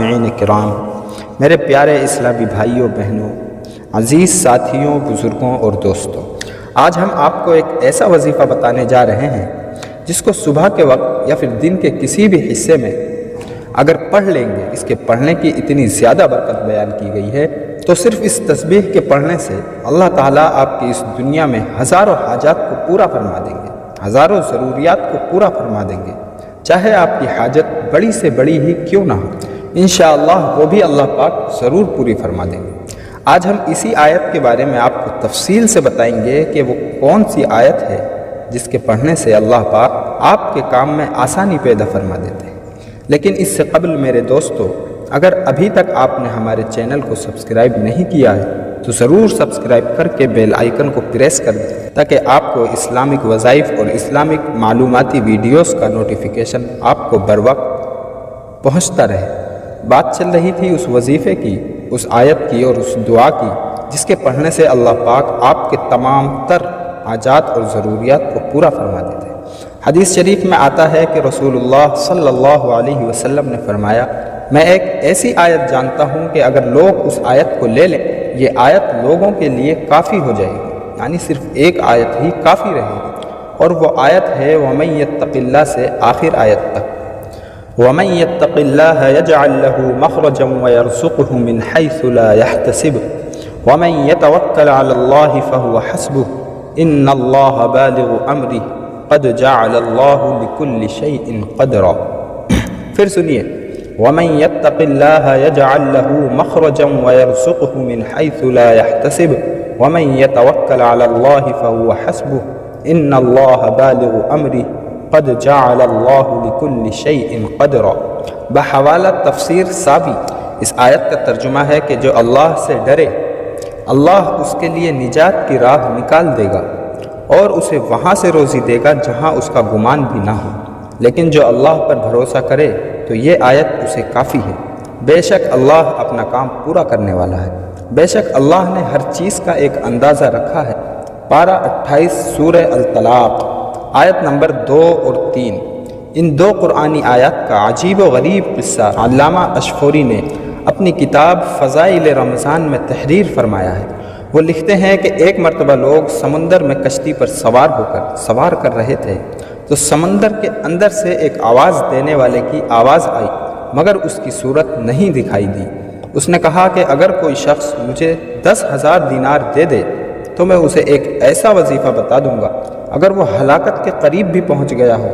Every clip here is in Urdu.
سامعین کرام، میرے پیارے اسلامی بھائیوں بہنوں، عزیز ساتھیوں، بزرگوں اور دوستوں، آج ہم آپ کو ایک ایسا وظیفہ بتانے جا رہے ہیں جس کو صبح کے وقت یا پھر دن کے کسی بھی حصے میں اگر پڑھ لیں گے، اس کے پڑھنے کی اتنی زیادہ برکت بیان کی گئی ہے تو صرف اس تسبیح کے پڑھنے سے اللہ تعالیٰ آپ کی اس دنیا میں ہزاروں حاجات کو پورا فرما دیں گے، ہزاروں ضروریات کو پورا فرما دیں گے، چاہے آپ کی حاجت بڑی سے بڑی ہی کیوں نہ ہو، انشاءاللہ وہ بھی اللہ پاک ضرور پوری فرما دیں گے۔ آج ہم اسی آیت کے بارے میں آپ کو تفصیل سے بتائیں گے کہ وہ کون سی آیت ہے جس کے پڑھنے سے اللہ پاک آپ کے کام میں آسانی پیدا فرما دیتے ہیں۔ لیکن اس سے قبل میرے دوستو، اگر ابھی تک آپ نے ہمارے چینل کو سبسکرائب نہیں کیا ہے تو ضرور سبسکرائب کر کے بیل آئیکن کو پریس کر دیں تاکہ آپ کو اسلامک وظائف اور اسلامک معلوماتی ویڈیوز کا نوٹیفیکیشن آپ کو بر وقت پہنچتا رہے۔ بات چل رہی تھی اس وظیفے کی، اس آیت کی اور اس دعا کی جس کے پڑھنے سے اللہ پاک آپ کے تمام تر حاجات اور ضروریات کو پورا فرما دیتے ہیں۔ حدیث شریف میں آتا ہے کہ رسول اللہ صلی اللہ علیہ وسلم نے فرمایا، میں ایک ایسی آیت جانتا ہوں کہ اگر لوگ اس آیت کو لے لیں، یہ آیت لوگوں کے لیے کافی ہو جائے گی، یعنی صرف ایک آیت ہی کافی رہے گی، اور وہ آیت ہے وَمَن يَتَّقِ اللَّهَ سے آخر آیت تک۔ وَمَن يَتَّقِ اللَّهَ يَجْعَل لَّهُ مَخْرَجًا وَيَرْزُقْهُ مِنْ حَيْثُ لَا يَحْتَسِبُ وَمَن يَتَوَكَّلْ عَلَى اللَّهِ فَهُوَ حَسْبُهُ إِنَّ اللَّهَ بَالِغُ أَمْرِهِ قَدْ جَعَلَ اللَّهُ لِكُلِّ شَيْءٍ قَدْرًا۔ پھر سنیے، وَمَن يَتَّقِ اللَّهَ يَجْعَل لَّهُ مَخْرَجًا وَيَرْزُقْهُ مِنْ حَيْثُ لَا يَحْتَسِبُ وَمَن يَتَوَكَّلْ عَلَى اللَّهِ فَهُوَ حَسْبُهُ إِنَّ اللَّهَ بَالِغُ أَمْرِهِ قد جعل اللہ لکل شیء قدرا۔ بحوالہ تفسیر ساوی، اس آیت کا ترجمہ ہے کہ جو اللہ سے ڈرے، اللہ اس کے لیے نجات کی راہ نکال دے گا اور اسے وہاں سے روزی دے گا جہاں اس کا گمان بھی نہ ہو، لیکن جو اللہ پر بھروسہ کرے تو یہ آیت اسے کافی ہے۔ بے شک اللہ اپنا کام پورا کرنے والا ہے، بے شک اللہ نے ہر چیز کا ایک اندازہ رکھا ہے۔ پارہ 28 سورہ الطلاق، آیت نمبر 2 اور 3۔ ان دو قرآنی آیات کا عجیب و غریب قصہ علامہ اشفوری نے اپنی کتاب فضائل رمضان میں تحریر فرمایا ہے۔ وہ لکھتے ہیں کہ ایک مرتبہ لوگ سمندر میں کشتی پر سوار کر رہے تھے تو سمندر کے اندر سے ایک آواز دینے والے کی آواز آئی، مگر اس کی صورت نہیں دکھائی دی۔ اس نے کہا کہ اگر کوئی شخص مجھے 10,000 دینار دے دے تو میں اسے ایک ایسا وظیفہ بتا دوں گا، اگر وہ ہلاکت کے قریب بھی پہنچ گیا ہو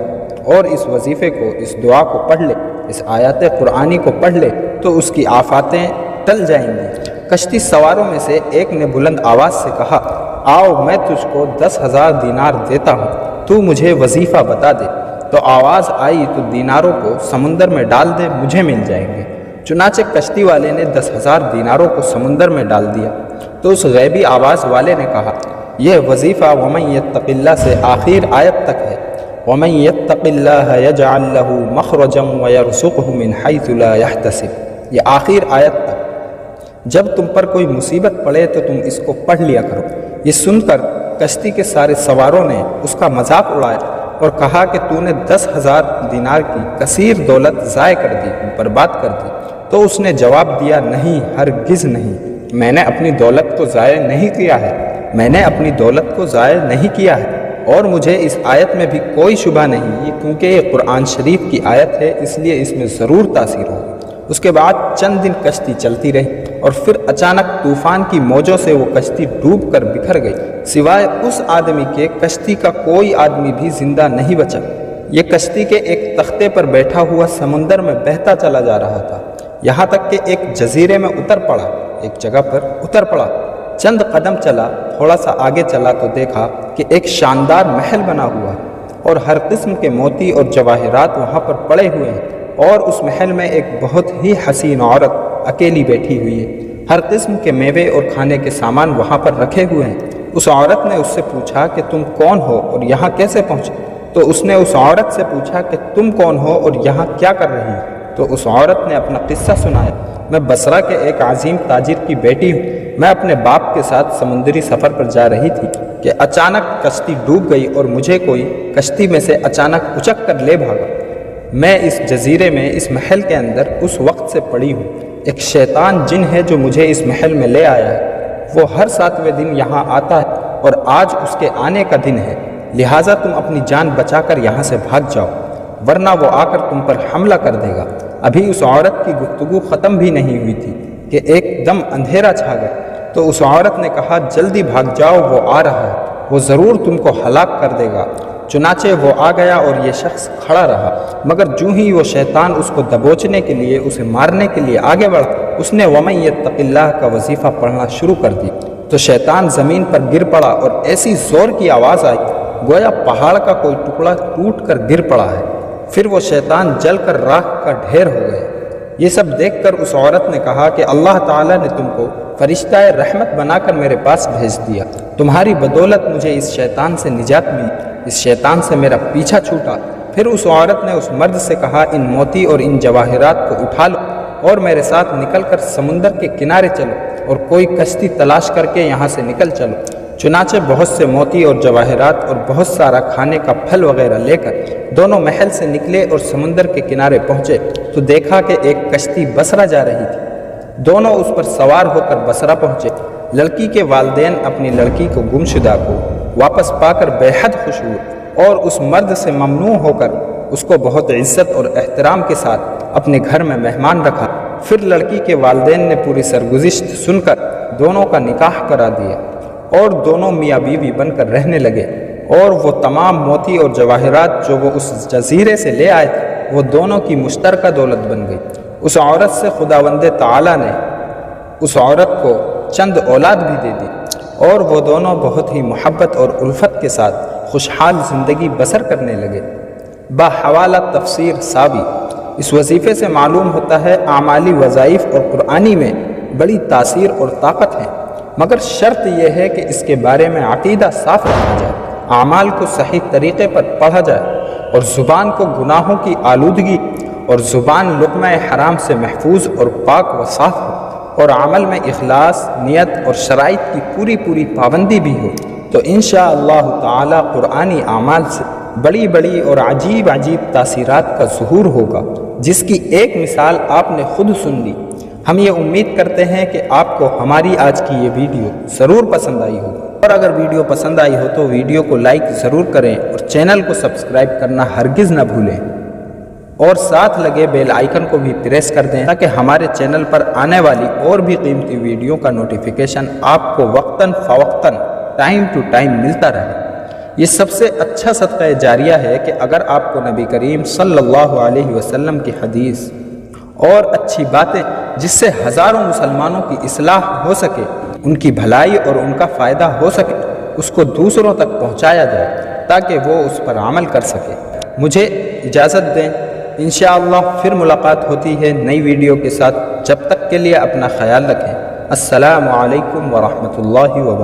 اور اس وظیفے کو، اس دعا کو پڑھ لے، اس آیات قرآنی کو پڑھ لے تو اس کی آفاتیں ٹل جائیں گی۔ کشتی سواروں میں سے ایک نے بلند آواز سے کہا، آؤ میں تجھ کو 10,000 دینار دیتا ہوں، تو مجھے وظیفہ بتا دے۔ تو آواز آئی تو دیناروں کو سمندر میں ڈال دے، مجھے مل جائیں گے۔ چنانچہ کشتی والے نے 10,000 دیناروں کو سمندر میں ڈال دیا تو اس غیبی آواز والے نے کہا، یہ وظیفہ وَمَن يَتَّقِ اللَّهَ سے آخر آیت تک ہے۔ وَمَن يَتَّقِ اللَّهَ يَجْعَل لَّهُ مَخْرَجًا وَيَرْزُقْهُ مِنْ حَيْثُ لَا يَحْتَسِبُ، یہ آخر آیت تک۔ جب تم پر کوئی مصیبت پڑے تو تم اس کو پڑھ لیا کرو۔ یہ سن کر کشتی کے سارے سواروں نے اس کا مذاق اڑایا اور کہا کہ تو نے 10,000 دینار کی کثیر دولت ضائع کر دی، برباد کر دی۔ تو اس نے جواب دیا، نہیں، ہرگز نہیں، میں نے اپنی دولت کو ضائع نہیں کیا ہے، میں نے اپنی دولت کو ضائع نہیں کیا ہے، اور مجھے اس آیت میں بھی کوئی شبہ نہیں، کیونکہ یہ قرآن شریف کی آیت ہے، اس لیے اس میں ضرور تاثیر ہوگی۔ اس کے بعد چند دن کشتی چلتی رہی اور پھر اچانک طوفان کی موجوں سے وہ کشتی ڈوب کر بکھر گئی، سوائے اس آدمی کے کشتی کا کوئی آدمی بھی زندہ نہیں بچا۔ یہ کشتی کے ایک تختے پر بیٹھا ہوا سمندر میں بہتا چلا جا رہا تھا، یہاں تک کہ ایک جزیرے میں اتر پڑا، ایک جگہ پر اتر پڑا۔ چند قدم چلا، تھوڑا سا آگے چلا تو دیکھا کہ ایک شاندار محل بنا ہوا ہے اور ہر قسم کے موتی اور جواہرات وہاں پر پڑے ہوئے ہیں، اور اس محل میں ایک بہت ہی حسین عورت اکیلی بیٹھی ہوئی ہے۔ ہر قسم کے میوے اور کھانے کے سامان وہاں پر رکھے ہوئے ہیں۔ اس عورت نے اس سے پوچھا کہ تم کون ہو اور یہاں کیسے پہنچے؟ تو اس نے اس عورت سے پوچھا کہ تم کون ہو اور یہاں کیا کر رہی ہو؟ تو اس عورت نے اپنا قصہ سنایا، میں بصرہ کے ایک عظیم تاجر کی بیٹی ہوں، میں اپنے باپ کے ساتھ سمندری سفر پر جا رہی تھی کہ اچانک کشتی ڈوب گئی اور مجھے کوئی کشتی میں سے اچانک اچک کر لے بھاگا۔ میں اس جزیرے میں اس محل کے اندر اس وقت سے پڑی ہوں۔ ایک شیطان جن ہے جو مجھے اس محل میں لے آیا ہے، وہ ہر 7ویں دن یہاں آتا ہے اور آج اس کے آنے کا دن ہے، لہٰذا تم اپنی جان بچا کر یہاں سے بھاگ جاؤ، ورنہ وہ آ کر تم پر حملہ کر دے گا۔ ابھی اس عورت کی گفتگو ختم بھی نہیں ہوئی تھی کہ ایک دم اندھیرا چھا گیا، تو اس عورت نے کہا جلدی بھاگ جاؤ، وہ آ رہا ہے، وہ ضرور تم کو ہلاک کر دے گا۔ چنانچہ وہ آ گیا اور یہ شخص کھڑا رہا، مگر جو ہی وہ شیطان اس کو دبوچنے کے لیے، اسے مارنے کے لیے آگے بڑھا، اس نے وَمَن يَتَّقِ اللَّهَ کا وظیفہ پڑھنا شروع کر دی تو شیطان زمین پر گر پڑا اور ایسی زور کی آواز آئی گویا پہاڑ کا کوئی ٹکڑا ٹوٹ کر گر پڑا ہے۔ پھر وہ شیطان جل کر راکھ کا ڈھیر ہو گئے۔ یہ سب دیکھ کر اس عورت نے کہا کہ اللہ تعالیٰ نے تم کو فرشتہ رحمت بنا کر میرے پاس بھیج دیا، تمہاری بدولت مجھے اس شیطان سے نجات ملی، اس شیطان سے میرا پیچھا چھوٹا۔ پھر اس عورت نے اس مرد سے کہا ان موتی اور ان جواہرات کو اٹھا لو اور میرے ساتھ نکل کر سمندر کے کنارے چلو اور کوئی کشتی تلاش کر کے یہاں سے نکل چلو۔ چنانچہ بہت سے موتی اور جواہرات اور بہت سارا کھانے کا پھل وغیرہ لے کر دونوں محل سے نکلے اور سمندر کے کنارے پہنچے تو دیکھا کہ ایک کشتی بصرہ جا رہی تھی۔ دونوں اس پر سوار ہو کر بصرہ پہنچے۔ لڑکی کے والدین اپنی لڑکی کو گمشدہ کو واپس پا کر بے حد خوش ہوئے اور اس مرد سے ممنوع ہو کر اس کو بہت عزت اور احترام کے ساتھ اپنے گھر میں مہمان رکھا۔ پھر لڑکی کے والدین نے پوری سرگزشت سن کر دونوں کا نکاح کرا دیا اور دونوں میاں بیوی بن کر رہنے لگے، اور وہ تمام موتی اور جواہرات جو وہ اس جزیرے سے لے آئے تھے وہ دونوں کی مشترکہ دولت بن گئی۔ اس عورت سے خداوند تعالیٰ نے اس عورت کو چند اولاد بھی دے دی اور وہ دونوں بہت ہی محبت اور الفت کے ساتھ خوشحال زندگی بسر کرنے لگے۔ بحوالہ تفسیر ساوی، اس وظیفے سے معلوم ہوتا ہے اعمالی وظائف اور قرآنی میں بڑی تاثیر اور طاقت ہے، مگر شرط یہ ہے کہ اس کے بارے میں عقیدہ صاف رکھا جائے، اعمال کو صحیح طریقے پر پڑھا جائے اور زبان کو گناہوں کی آلودگی اور زبان لقمہ حرام سے محفوظ اور پاک و صاف ہو، اور عمل میں اخلاص، نیت اور شرائط کی پوری پابندی بھی ہو، تو انشاءاللہ تعالی قرآنی اعمال سے بڑی بڑی اور عجیب تاثیرات کا ظہور ہوگا، جس کی ایک مثال آپ نے خود سن لی۔ ہم یہ امید کرتے ہیں کہ آپ کو ہماری آج کی یہ ویڈیو ضرور پسند آئی ہوگی، اور اگر ویڈیو پسند آئی ہو تو ویڈیو کو لائک ضرور کریں اور چینل کو سبسکرائب کرنا ہرگز نہ بھولیں، اور ساتھ لگے بیل آئیکن کو بھی پریس کر دیں تاکہ ہمارے چینل پر آنے والی اور بھی قیمتی ویڈیو کا نوٹیفیکیشن آپ کو وقتاً فوقتاً ٹائم ٹو ٹائم ملتا رہے۔ یہ سب سے اچھا صدقہ جاریہ ہے کہ اگر آپ کو نبی کریم صلی اللہ علیہ وسلم کی حدیث اور اچھی باتیں جس سے ہزاروں مسلمانوں کی اصلاح ہو سکے، ان کی بھلائی اور ان کا فائدہ ہو سکے، اس کو دوسروں تک پہنچایا جائے تاکہ وہ اس پر عمل کر سکے۔ مجھے اجازت دیں، انشاءاللہ پھر ملاقات ہوتی ہے نئی ویڈیو کے ساتھ۔ جب تک کے لیے اپنا خیال رکھیں۔ السلام علیکم ورحمۃ اللہ وبرکاتہ۔